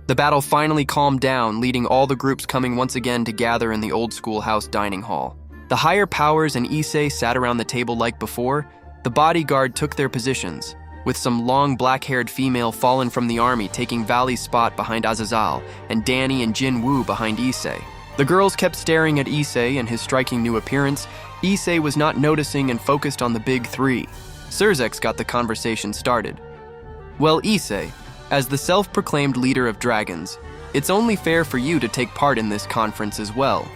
The battle finally calmed down, leading all the groups coming once again to gather in the old schoolhouse dining hall. The higher powers and Issei sat around the table like before. The bodyguard took their positions, with some long black-haired female fallen from the army taking Valley's spot behind Azazel, and Danny and Jin Woo behind Issei. The girls kept staring at Issei and his striking new appearance. Issei was not noticing and focused on the big three. Surzex got the conversation started. Well, Issei, as the self-proclaimed leader of dragons, it's only fair for you to take part in this conference as well.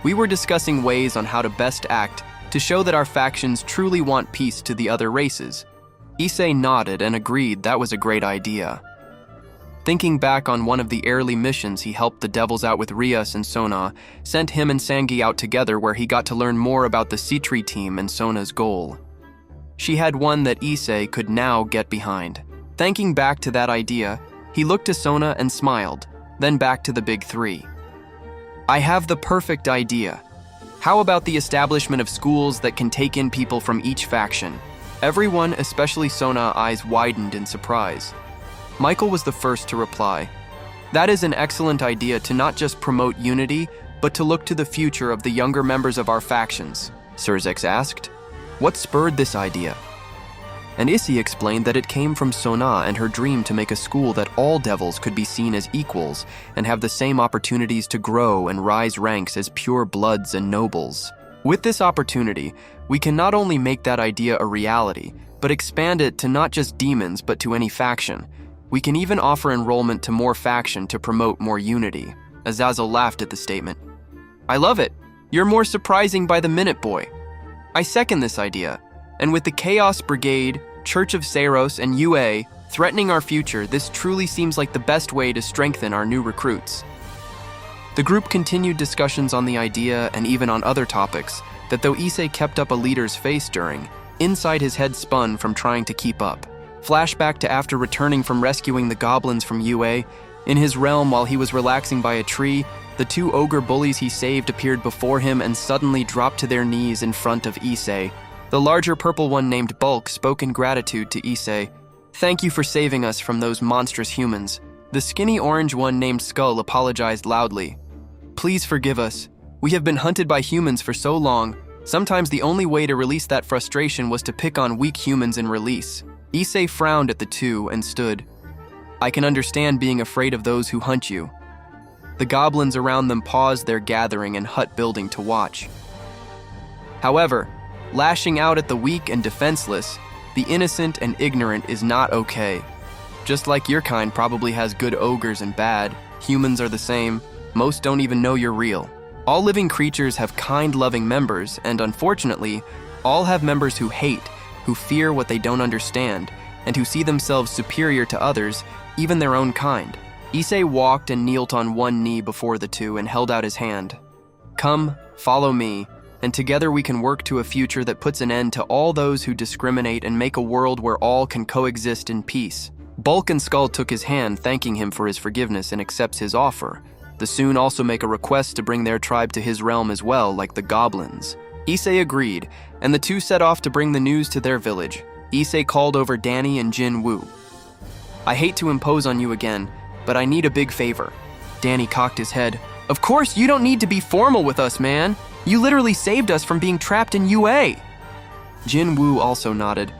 We were discussing ways on how to best act to show that our factions truly want peace to the other races. Issei nodded and agreed that was a great idea. Thinking back on one of the early missions he helped the devils out with Rias and Sona, sent him and Sangi out together where he got to learn more about the Citri team and Sona's goal. She had one that Issei could now get behind. Thinking back to that idea, he looked to Sona and smiled, then back to the big three. I have the perfect idea. How about the establishment of schools that can take in people from each faction? Everyone, especially Sona, eyes widened in surprise. Michael was the first to reply. That is an excellent idea to not just promote unity, but to look to the future of the younger members of our factions, Surzex asked. What spurred this idea? And Issei explained that it came from Sona and her dream to make a school that all devils could be seen as equals and have the same opportunities to grow and rise ranks as pure bloods and nobles. With this opportunity, we can not only make that idea a reality, but expand it to not just demons but to any faction. We can even offer enrollment to more faction to promote more unity. Azazel laughed at the statement. I love it. You're more surprising by the minute, boy. I second this idea. And with the Chaos Brigade, Church of Saros, and UA threatening our future, this truly seems like the best way to strengthen our new recruits. The group continued discussions on the idea and even on other topics that though Issei kept up a leader's face during, inside his head spun from trying to keep up. Flashback to after returning from rescuing the goblins from UA. In his realm while he was relaxing by a tree, the two ogre bullies he saved appeared before him and suddenly dropped to their knees in front of Issei. The larger purple one named Bulk spoke in gratitude to Issei. Thank you for saving us from those monstrous humans. The skinny orange one named Skull apologized loudly. Please forgive us. We have been hunted by humans for so long. Sometimes the only way to release that frustration was to pick on weak humans in release. Issei frowned at the two and stood. I can understand being afraid of those who hunt you. The goblins around them paused their gathering and hut building to watch. However, lashing out at the weak and defenseless, the innocent and ignorant is not okay. Just like your kind probably has good ogres and bad, humans are the same. Most don't even know you're real. All living creatures have kind, loving members, and unfortunately, all have members who hate, who fear what they don't understand, and who see themselves superior to others, even their own kind. Issei walked and knelt on one knee before the two and held out his hand. Come, follow me, and together we can work to a future that puts an end to all those who discriminate and make a world where all can coexist in peace. Bulk and Skull took his hand, thanking him for his forgiveness, and accepts his offer. The Soon also make a request to bring their tribe to his realm as well, like the goblins. Issei agreed, and the two set off to bring the news to their village. Issei called over Danny and Jin Woo. I hate to impose on you again, but I need a big favor. Danny cocked his head. Of course, you don't need to be formal with us, man. You literally saved us from being trapped in UA. Jin Woo also nodded.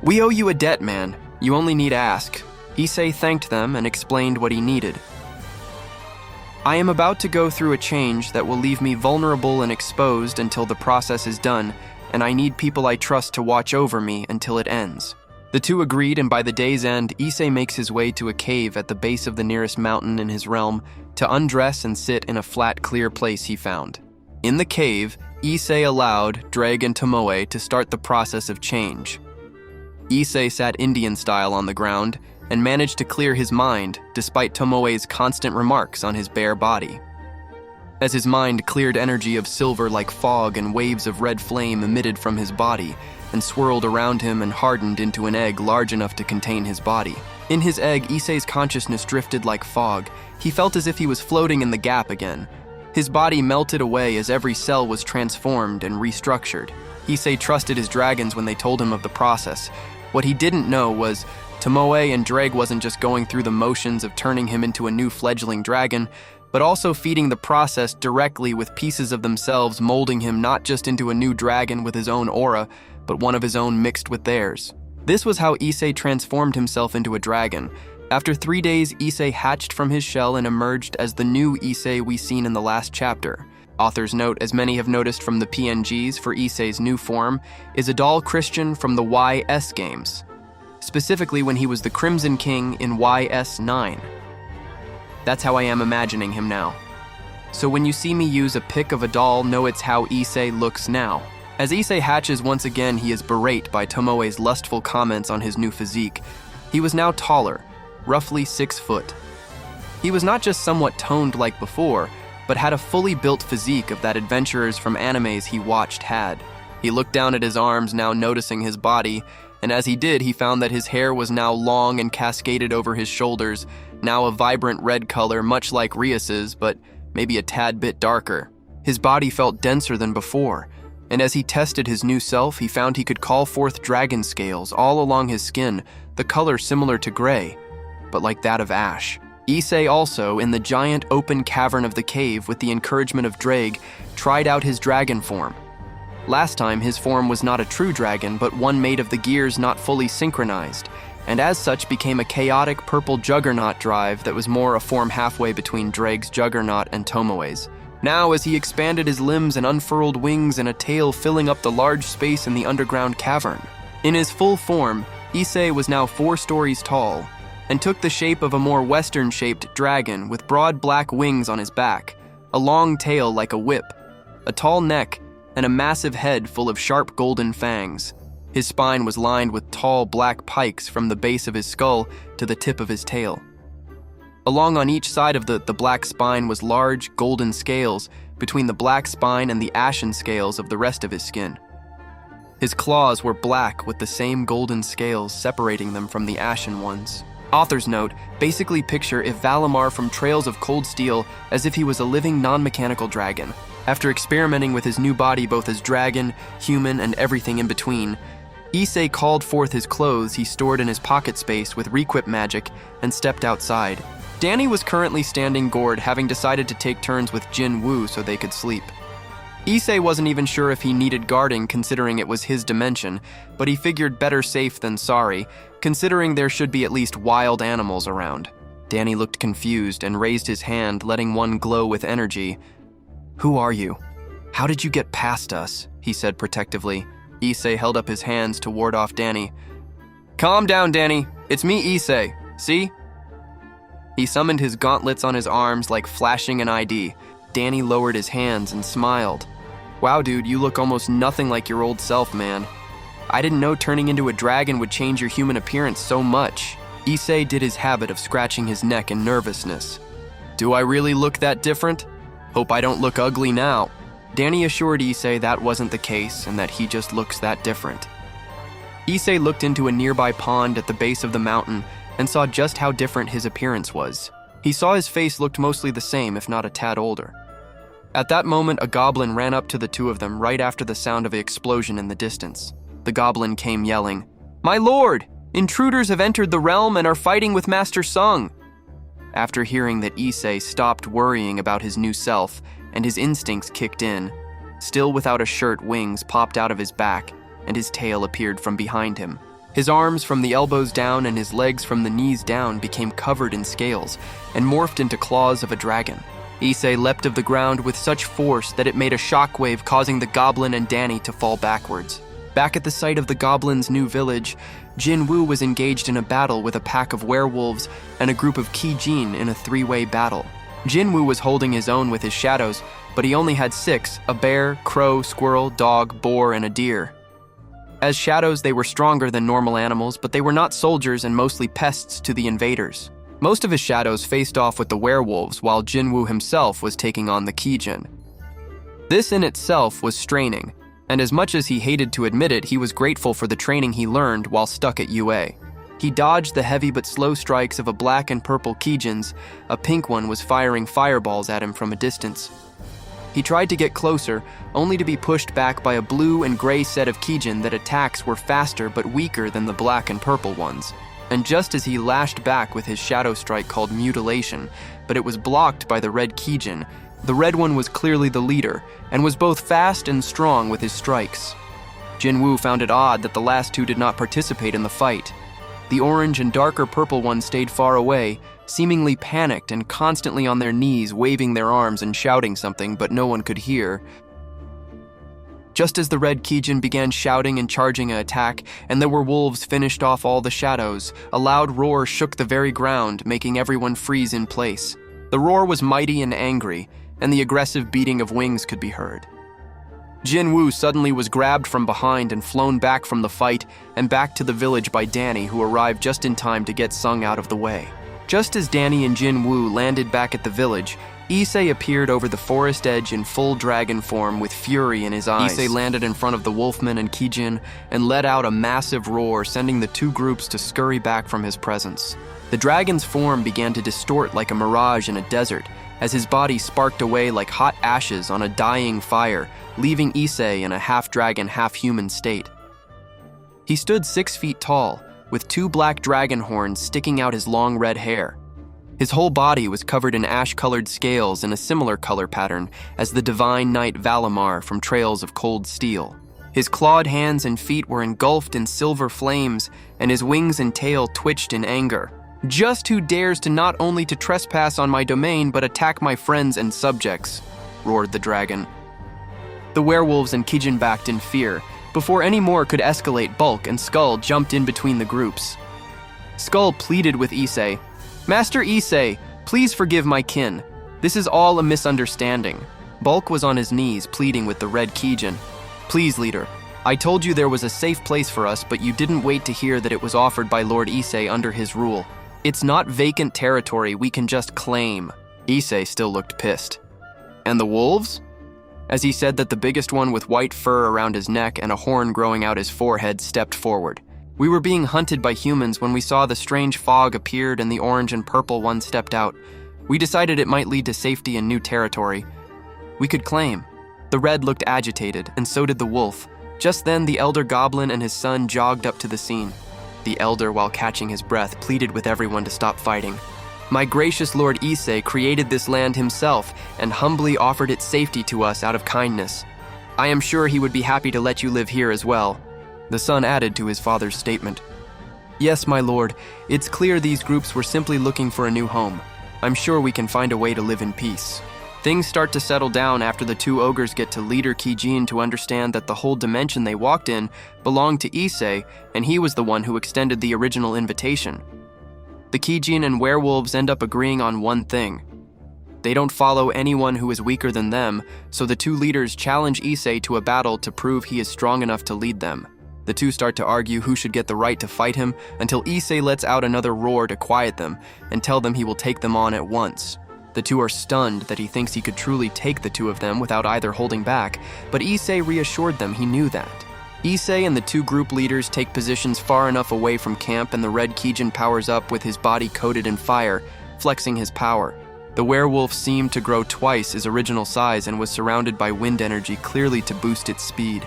We owe you a debt, man. You only need ask. Issei thanked them and explained what he needed. I am about to go through a change that will leave me vulnerable and exposed until the process is done, and I need people I trust to watch over me until it ends. The two agreed, and by the day's end, Issei makes his way to a cave at the base of the nearest mountain in his realm to undress and sit in a flat, clear place he found. In the cave, Issei allowed Dreg and Tomoe to start the process of change. Issei sat Indian style on the ground and managed to clear his mind despite Tomoe's constant remarks on his bare body. As his mind cleared, energy of silver like fog and waves of red flame emitted from his body and swirled around him and hardened into an egg large enough to contain his body. In his egg, Issei's consciousness drifted like fog. He felt as if he was floating in the gap again. His body melted away as every cell was transformed and restructured. Issei trusted his dragons when they told him of the process. What he didn't know was Tomoe and Dreg wasn't just going through the motions of turning him into a new fledgling dragon, but also feeding the process directly with pieces of themselves, molding him not just into a new dragon with his own aura, but one of his own mixed with theirs. This was how Issei transformed himself into a dragon. After 3 days, Issei hatched from his shell and emerged as the new Issei we seen in the last chapter. Authors note, as many have noticed from the PNGs for Issei's new form, is a doll Christian from the YS games, specifically when he was the Crimson King in YS9. That's how I am imagining him now. So when you see me use a pic of a doll, know it's how Issei looks now. As Issei hatches once again, he is berated by Tomoe's lustful comments on his new physique. He was now taller, roughly 6 foot. He was not just somewhat toned like before, but had a fully built physique of that adventurers from animes he watched had. He looked down at his arms, now noticing his body, and as he did, he found that his hair was now long and cascaded over his shoulders, now a vibrant red color, much like Rias's, but maybe a tad bit darker. His body felt denser than before, and as he tested his new self, he found he could call forth dragon scales all along his skin, the color similar to gray, but like that of ash. Issei also, in the giant open cavern of the cave with the encouragement of Dreg, tried out his dragon form. Last time, his form was not a true dragon, but one made of the gears not fully synchronized, and as such became a chaotic purple juggernaut drive that was more a form halfway between Dreg's juggernaut and Tomoe's. Now, as he expanded his limbs and unfurled wings and a tail filling up the large space in the underground cavern. In his full form, Issei was now 4 stories tall, and took the shape of a more Western-shaped dragon with broad black wings on his back, a long tail like a whip, a tall neck, and a massive head full of sharp golden fangs. His spine was lined with tall black pikes from the base of his skull to the tip of his tail. Along on each side of the black spine was large golden scales between the black spine and the ashen scales of the rest of his skin. His claws were black with the same golden scales separating them from the ashen ones. Author's note, basically picture if Valimar from Trails of Cold Steel as if he was a living non-mechanical dragon. After experimenting with his new body both as dragon, human, and everything in between, Issei called forth his clothes he stored in his pocket space with requip magic and stepped outside. Danny was currently standing gourd, having decided to take turns with Jin Woo so they could sleep. Issei wasn't even sure if he needed guarding considering it was his dimension, but he figured better safe than sorry, considering there should be at least wild animals around. Danny looked confused and raised his hand, letting one glow with energy. "Who are you? How did you get past us?" he said protectively. Issei held up his hands to ward off Danny. "Calm down, Danny. It's me, Issei. See?" He summoned his gauntlets on his arms like flashing an ID. Danny lowered his hands and smiled. "Wow, dude, you look almost nothing like your old self, man. I didn't know turning into a dragon would change your human appearance so much." Issei did his habit of scratching his neck in nervousness. "Do I really look that different? Hope I don't look ugly now." Danny assured Issei that wasn't the case and that he just looks that different. Issei looked into a nearby pond at the base of the mountain and saw just how different his appearance was. He saw his face looked mostly the same, if not a tad older. At that moment, a goblin ran up to the two of them right after the sound of an explosion in the distance. The goblin came yelling, "My lord! Intruders have entered the realm and are fighting with Master Sung!" After hearing that, Issei stopped worrying about his new self, and his instincts kicked in. Still without a shirt, wings popped out of his back, and his tail appeared from behind him. His arms from the elbows down and his legs from the knees down became covered in scales and morphed into claws of a dragon. Issei leapt of the ground with such force that it made a shockwave, causing the goblin and Danny to fall backwards. Back at the site of the goblin's new village, Jin Woo was engaged in a battle with a pack of werewolves and a group of Kijin in a 3-way battle. Jin Woo was holding his own with his shadows, but he only had 6, a bear, crow, squirrel, dog, boar, and a deer. As shadows, they were stronger than normal animals, but they were not soldiers and mostly pests to the invaders. Most of his shadows faced off with the werewolves, while Jin Woo himself was taking on the Kijin. This in itself was straining, and as much as he hated to admit it, he was grateful for the training he learned while stuck at UA. He dodged the heavy but slow strikes of a black and purple Kijins. A pink one was firing fireballs at him from a distance. He tried to get closer, only to be pushed back by a blue and gray set of Kijin that attacks were faster but weaker than the black and purple ones. and just as he lashed back with his shadow strike called Mutilation, but it was blocked by the red Kijin, the red one was clearly the leader, and was both fast and strong with his strikes. Jinwoo found it odd that the last two did not participate in the fight. The orange and darker purple one stayed far away, seemingly panicked and constantly on their knees, waving their arms and shouting something, but no one could hear. Just as the red Kijin began shouting and charging an attack, and the werewolves finished off all the shadows, a loud roar shook the very ground, making everyone freeze in place. The roar was mighty and angry, and the aggressive beating of wings could be heard. Jinwoo suddenly was grabbed from behind and flown back from the fight and back to the village by Danny, who arrived just in time to get Sung out of the way. Just as Danny and Jinwoo landed back at the village, Issei appeared over the forest edge in full dragon form with fury in his eyes. Issei landed in front of the wolfman and Kijin and let out a massive roar, sending the two groups to scurry back from his presence. The dragon's form began to distort like a mirage in a desert, as his body sparked away like hot ashes on a dying fire, leaving Issei in a half-dragon, half-human state. He stood 6 feet tall, with 2 black dragon horns sticking out his long red hair. His whole body was covered in ash-colored scales in a similar color pattern as the divine knight Valimar from Trails of Cold Steel. His clawed hands and feet were engulfed in silver flames, and his wings and tail twitched in anger. "Just who dares to not only to trespass on my domain, but attack my friends and subjects?" roared the dragon. The werewolves and Kijin backed in fear. Before any more could escalate, Bulk and Skull jumped in between the groups. Skull pleaded with Issei, "Master Issei, please forgive my kin. This is all a misunderstanding." Bulk was on his knees, pleading with the red Kijin. "Please, leader, I told you there was a safe place for us, but you didn't wait to hear that it was offered by Lord Issei under his rule. It's not vacant territory we can just claim." Issei still looked pissed. "And the wolves?" As he said that, the biggest one with white fur around his neck and a horn growing out his forehead stepped forward. "We were being hunted by humans when we saw the strange fog appeared and the orange and purple one stepped out. We decided it might lead to safety and new territory. We could claim." The red looked agitated, and so did the wolf. Just then, the elder goblin and his son jogged up to the scene. The elder, while catching his breath, pleaded with everyone to stop fighting. "My gracious Lord Issei created this land himself and humbly offered its safety to us out of kindness. I am sure he would be happy to let you live here as well." The son added to his father's statement. "Yes, my lord, it's clear these groups were simply looking for a new home. I'm sure we can find a way to live in peace." Things start to settle down after the two ogres get to leader Kijin to understand that the whole dimension they walked in belonged to Issei, and he was the one who extended the original invitation. The Kijin and werewolves end up agreeing on one thing. They don't follow anyone who is weaker than them, so the two leaders challenge Issei to a battle to prove he is strong enough to lead them. The two start to argue who should get the right to fight him until Issei lets out another roar to quiet them and tell them he will take them on at once. The two are stunned that he thinks he could truly take the two of them without either holding back, but Issei reassured them he knew that. Issei and the two group leaders take positions far enough away from camp, and the red Kijin powers up with his body coated in fire, flexing his power. The werewolf seemed to grow twice his original size and was surrounded by wind energy, clearly to boost its speed.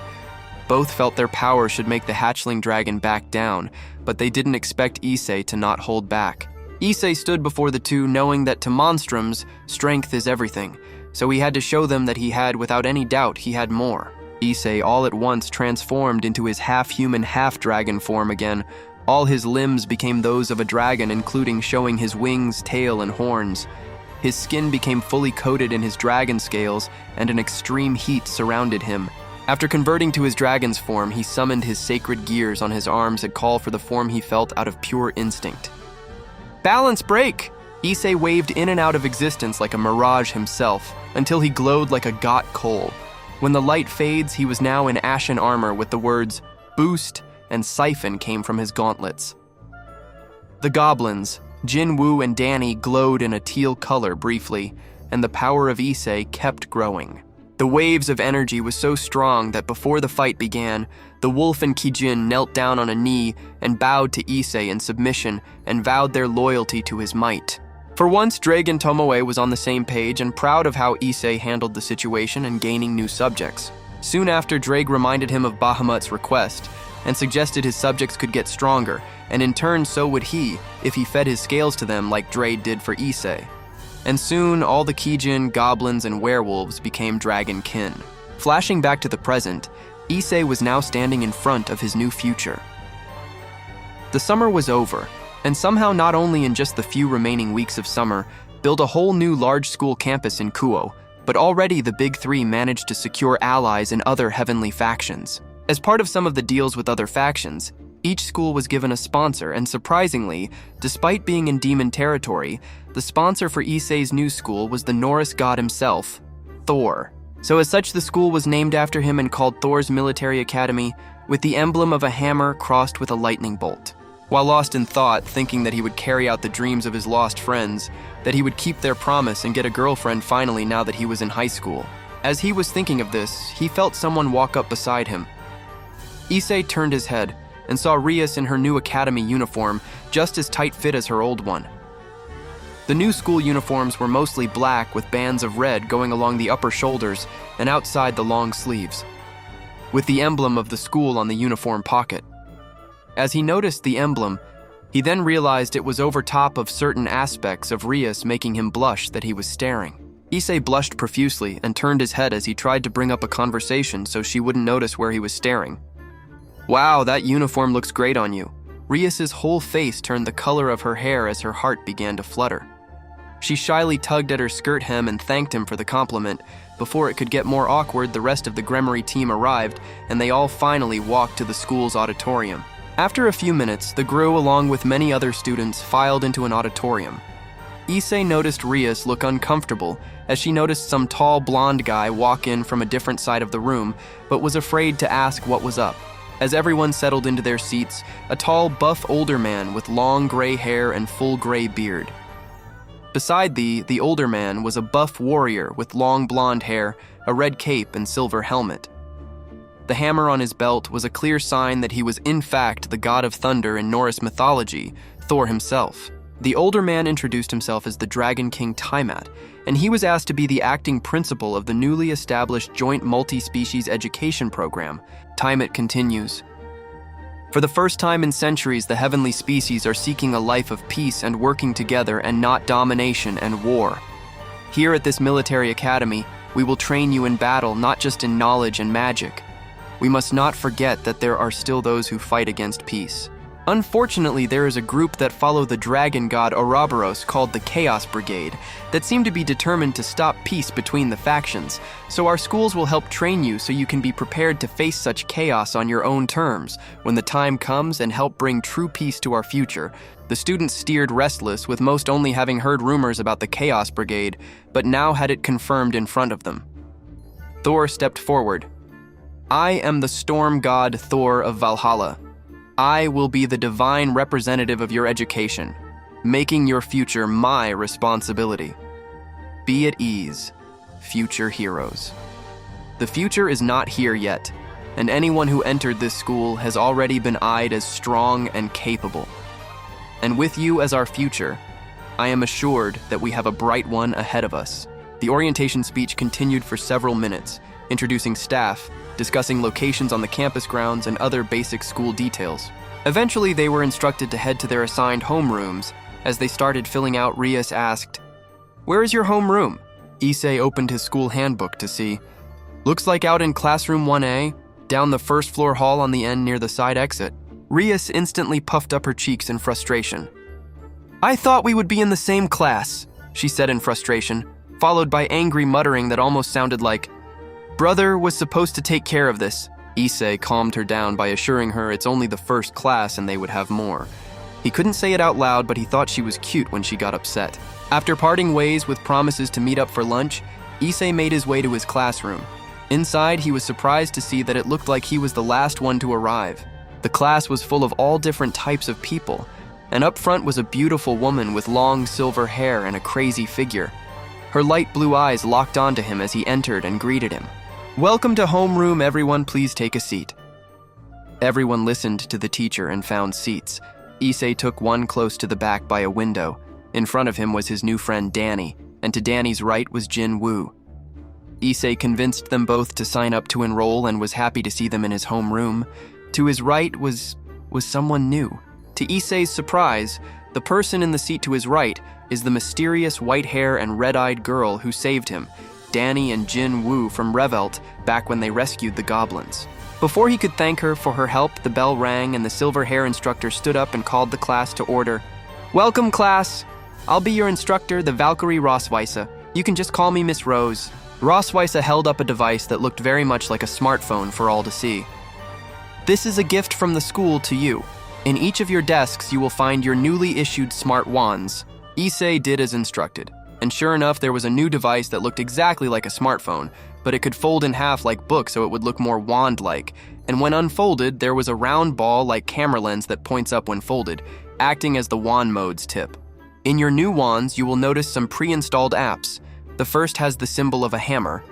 Both felt their power should make the hatchling dragon back down, but they didn't expect Issei to not hold back. Issei stood before the two knowing that to monstroms, strength is everything, so he had to show them that he had, without any doubt, he had more. Issei all at once transformed into his half-human, half-dragon form again. All his limbs became those of a dragon, including showing his wings, tail, and horns. His skin became fully coated in his dragon scales, and an extreme heat surrounded him. After converting to his dragon's form, he summoned his sacred gears on his arms and called for the form he felt out of pure instinct. "Balance break!" Issei waved in and out of existence like a mirage himself, until he glowed like a got coal. When the light fades, he was now in ashen armor with the words "Boost" and "Siphon" came from his gauntlets. The goblins, Jinwoo and Danny, glowed in a teal color briefly, and the power of Issei kept growing. The waves of energy was so strong that before the fight began, the wolf and Kijin knelt down on a knee and bowed to Issei in submission and vowed their loyalty to his might. For once, Drake and Tomoe was on the same page and proud of how Issei handled the situation and gaining new subjects. Soon after, Drake reminded him of Bahamut's request, and suggested his subjects could get stronger, and in turn so would he if he fed his scales to them like Dre did for Issei. And soon all the Kijin, goblins, and werewolves became dragon kin. Flashing back to the present, Issei was now standing in front of his new future. The summer was over, and somehow not only in just the few remaining weeks of summer, build a whole new large school campus in Kuo, but already the Big Three managed to secure allies in other heavenly factions. As part of some of the deals with other factions, each school was given a sponsor, and surprisingly, despite being in demon territory, the sponsor for Issei's new school was the Norse god himself, Thor. So as such, the school was named after him and called Thor's Military Academy, with the emblem of a hammer crossed with a lightning bolt. While lost in thought, thinking that he would carry out the dreams of his lost friends, that he would keep their promise and get a girlfriend finally now that he was in high school. As he was thinking of this, he felt someone walk up beside him. Issei turned his head and saw Rias in her new academy uniform, just as tight-fit as her old one. The new school uniforms were mostly black with bands of red going along the upper shoulders and outside the long sleeves, with the emblem of the school on the uniform pocket. As he noticed the emblem, he then realized it was over top of certain aspects of Rias, making him blush that he was staring. Issei blushed profusely and turned his head as he tried to bring up a conversation so she wouldn't notice where he was staring. "Wow, that uniform looks great on you." Rias's whole face turned the color of her hair as her heart began to flutter. She shyly tugged at her skirt hem and thanked him for the compliment. Before it could get more awkward, the rest of the Gremory team arrived, and they all finally walked to the school's auditorium. After a few minutes, the Gru, along with many other students, filed into an auditorium. Issei noticed Rias look uncomfortable as she noticed some tall blonde guy walk in from a different side of the room, but was afraid to ask what was up. As everyone settled into their seats, a tall, buff older man with long gray hair and full gray beard. Beside the older man was a buff warrior with long blonde hair, a red cape, and silver helmet. The hammer on his belt was a clear sign that he was in fact the god of thunder in Norse mythology, Thor himself. The older man introduced himself as the Dragon King Tiamat, and he was asked to be the acting principal of the newly established joint multi-species education program. Tiamat continues, "For the first time in centuries, the heavenly species are seeking a life of peace and working together and not domination and war. Here at this military academy, we will train you in battle, not just in knowledge and magic. We must not forget that there are still those who fight against peace. Unfortunately, there is a group that follow the dragon god Oroboros called the Chaos Brigade that seem to be determined to stop peace between the factions, so our schools will help train you so you can be prepared to face such chaos on your own terms when the time comes and help bring true peace to our future." The students steered restless, with most only having heard rumors about the Chaos Brigade, but now had it confirmed in front of them. Thor stepped forward. "I am the storm god Thor of Valhalla. I will be the divine representative of your education, making your future my responsibility. Be at ease, future heroes. The future is not here yet, and anyone who entered this school has already been eyed as strong and capable. And with you as our future, I am assured that we have a bright one ahead of us." The orientation speech continued for several minutes, introducing staff, discussing locations on the campus grounds, and other basic school details. Eventually, they were instructed to head to their assigned homerooms. As they started filling out, Rias asked, "Where is your homeroom?" Issei opened his school handbook to see. "Looks like out in classroom 1A, down the first floor hall on the end near the side exit." Rias instantly puffed up her cheeks in frustration. "I thought we would be in the same class," she said in frustration, followed by angry muttering that almost sounded like, "Brother was supposed to take care of this." Issei calmed her down by assuring her it's only the first class and they would have more. He couldn't say it out loud, but he thought she was cute when she got upset. After parting ways with promises to meet up for lunch, Issei made his way to his classroom. Inside, he was surprised to see that it looked like he was the last one to arrive. The class was full of all different types of people, and up front was a beautiful woman with long silver hair and a crazy figure. Her light blue eyes locked onto him as he entered and greeted him. "Welcome to homeroom, everyone, please take a seat." Everyone listened to the teacher and found seats. Issei took one close to the back by a window. In front of him was his new friend Danny, and to Danny's right was Jin Woo. Issei convinced them both to sign up to enroll and was happy to see them in his homeroom. To his right was someone new. To Issei's surprise, the person in the seat to his right is the mysterious white hair and red-eyed girl who saved him, Danny and Jin Woo from Revelt, back when they rescued the goblins. Before he could thank her for her help, the bell rang and the silver hair instructor stood up and called the class to order. "Welcome, class. I'll be your instructor, the Valkyrie Rosweise. You can just call me Miss Rose." Rosweise held up a device that looked very much like a smartphone for all to see. "This is a gift from the school to you. In each of your desks, you will find your newly issued smart wands." Issei did as instructed, and sure enough, there was a new device that looked exactly like a smartphone, but it could fold in half like book so it would look more wand-like, and when unfolded, there was a round ball like camera lens that points up when folded, acting as the wand mode's tip. In your new wands, you will notice some pre-installed apps. The first has the symbol of a hammer.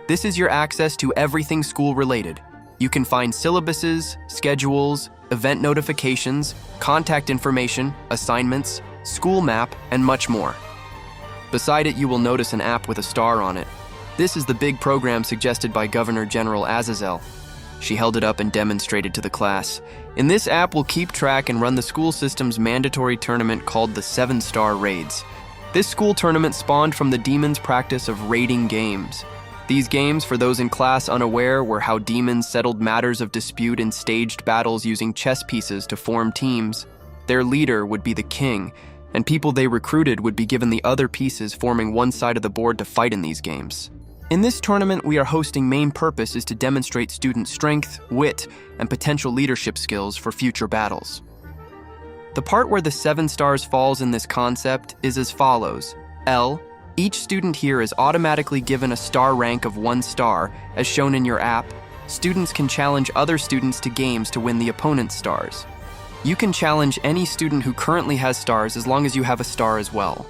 This is your access to everything school-related. You can find syllabuses, schedules, event notifications, contact information, assignments, school map, and much more. Beside it, you will notice an app with a star on it. This is the big program suggested by Governor General Azazel. She held it up and demonstrated to the class. In this app, we'll keep track and run the school system's mandatory tournament called the 7-Star Raids. This school tournament spawned from the demons' practice of raiding games. These games, for those in class unaware, were how demons settled matters of dispute in staged battles using chess pieces to form teams. Their leader would be the king, and people they recruited would be given the other pieces forming one side of the board to fight in these games. In this tournament we are hosting main purpose is to demonstrate student strength, wit, and potential leadership skills for future battles. The part where the 7 stars falls in this concept is as follows. L. Each student here is automatically given a star rank of 1 star, as shown in your app. Students can challenge other students to games to win the opponent's stars. You can challenge any student who currently has stars as long as you have a star as well.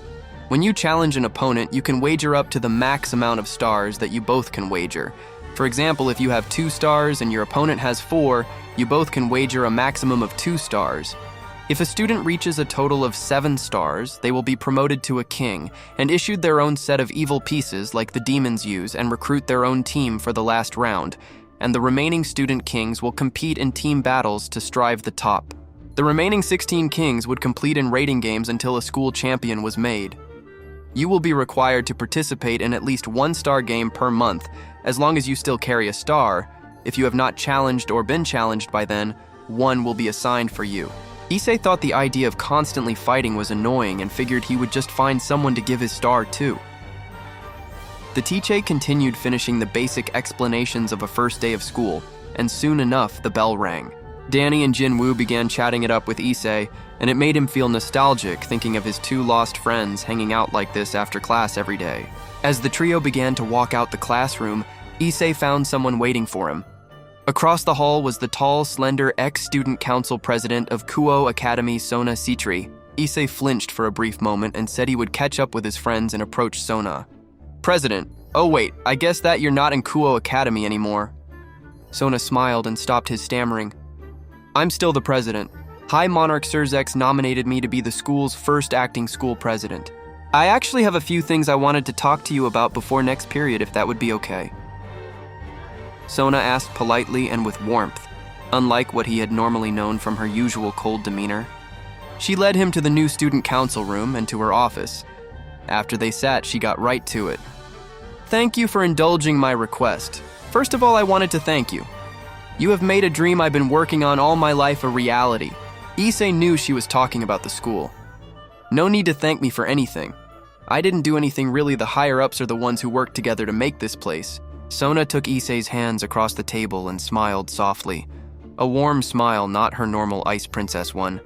When you challenge an opponent, you can wager up to the max amount of stars that you both can wager. For example, if you have 2 stars and your opponent has 4, you both can wager a maximum of 2 stars. If a student reaches a total of 7 stars, they will be promoted to a king and issued their own set of evil pieces like the demons use and recruit their own team for the last round, and the remaining student kings will compete in team battles to strive the top. The remaining 16 kings would complete in raiding games until a school champion was made. You will be required to participate in at least 1 star game per month, as long as you still carry a star. If you have not challenged or been challenged by then, 1 will be assigned for you. Issei thought the idea of constantly fighting was annoying and figured he would just find someone to give his star to. The teacher continued finishing the basic explanations of a first day of school, and soon enough the bell rang. Danny and Jin Woo began chatting it up with Issei, and it made him feel nostalgic thinking of his 2 lost friends hanging out like this after class every day. As the trio began to walk out the classroom, Issei found someone waiting for him. Across the hall was the tall, slender ex-student council president of Kuo Academy, Sona Citri. Issei flinched for a brief moment and said he would catch up with his friends and approach Sona. "President, oh wait, I guess that you're not in Kuo Academy anymore." Sona smiled and stopped his stammering. "I'm still the president. High Monarch Surzex nominated me to be the school's first acting school president. I actually have a few things I wanted to talk to you about before next period, if that would be okay." Sona asked politely and with warmth, unlike what he had normally known from her usual cold demeanor. She led him to the new student council room and to her office. After they sat, she got right to it. "Thank you for indulging my request. First of all, I wanted to thank you. You have made a dream I've been working on all my life a reality." Issei knew she was talking about the school. "No need to thank me for anything. I didn't do anything really. The higher-ups are the ones who worked together to make this place." Sona took Issei's hands across the table and smiled softly. A warm smile, not her normal ice princess one.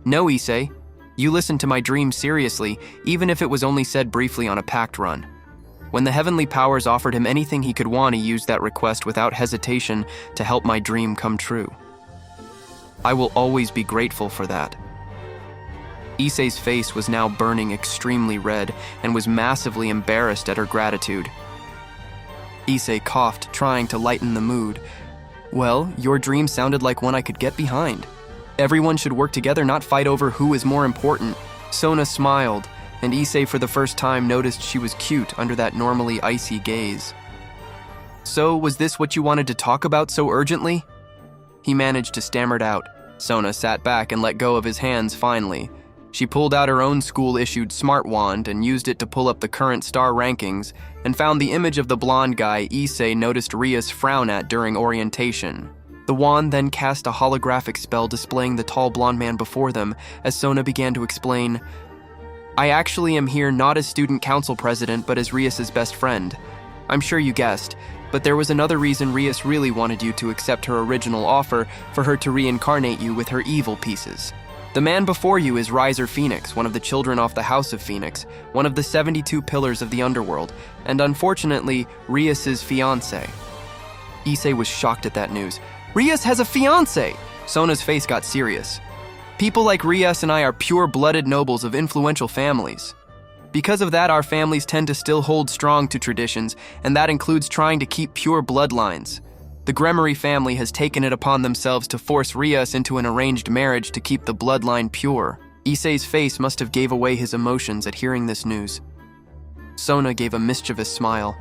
"No, Issei. You listened to my dream seriously, even if it was only said briefly on a pact run. When the heavenly powers offered him anything he could want, he used that request without hesitation to help my dream come true. I will always be grateful for that." Issei's face was now burning extremely red and was massively embarrassed at her gratitude. Issei coughed, trying to lighten the mood. "Well, your dream sounded like one I could get behind. Everyone should work together, not fight over who is more important." Sona smiled, and Issei for the first time noticed she was cute under that normally icy gaze. "So, was this what you wanted to talk about so urgently?" He managed to stammer it out. Sona sat back and let go of his hands finally. She pulled out her own school-issued smart wand and used it to pull up the current star rankings and found the image of the blonde guy Issei noticed Rias frown at during orientation. The wand then cast a holographic spell displaying the tall blonde man before them as Sona began to explain, "I actually am here not as student council president but as Rias's best friend. I'm sure you guessed, but there was another reason Rias really wanted you to accept her original offer for her to reincarnate you with her evil pieces. The man before you is Riser Phoenix, one of the children off the House of Phoenix, one of the 72 pillars of the underworld, and unfortunately, Rias's fiancé." Issei was shocked at that news. "Rias has a fiancé!" Sona's face got serious. "People like Rias and I are pure-blooded nobles of influential families. Because of that, our families tend to still hold strong to traditions, and that includes trying to keep pure bloodlines. The Gremory family has taken it upon themselves to force Rias into an arranged marriage to keep the bloodline pure." Issei's face must have gave away his emotions at hearing this news. Sona gave a mischievous smile.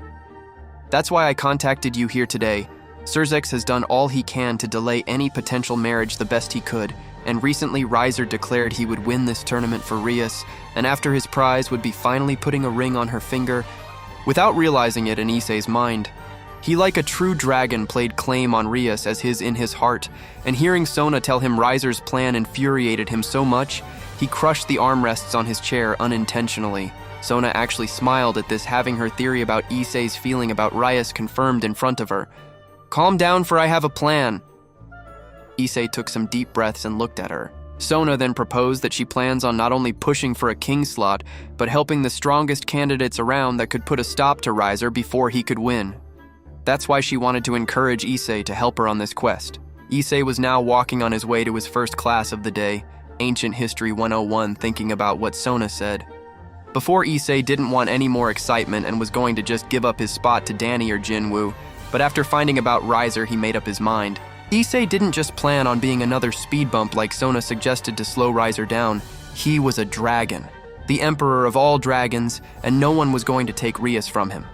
"That's why I contacted you here today. Surzex has done all he can to delay any potential marriage the best he could, and recently Riser declared he would win this tournament for Rias, and after his prize would be finally putting a ring on her finger, without realizing it in Issei's mind. He, like a true dragon, played claim on Rias as his in his heart, and hearing Sona tell him Riser's plan infuriated him so much, he crushed the armrests on his chair unintentionally. Sona actually smiled at this, having her theory about Issei's feeling about Rias confirmed in front of her. "Calm down, for I have a plan." Issei took some deep breaths and looked at her. Sona then proposed that she plans on not only pushing for a king slot, but helping the strongest candidates around that could put a stop to Riser before he could win. That's why she wanted to encourage Issei to help her on this quest. Issei was now walking on his way to his first class of the day, Ancient History 101, thinking about what Sona said. Before, Issei didn't want any more excitement and was going to just give up his spot to Danny or Jinwoo, but after finding about Riser, he made up his mind. Issei didn't just plan on being another speed bump like Sona suggested to slow Riser down. He was a dragon, the emperor of all dragons, and no one was going to take Rias from him.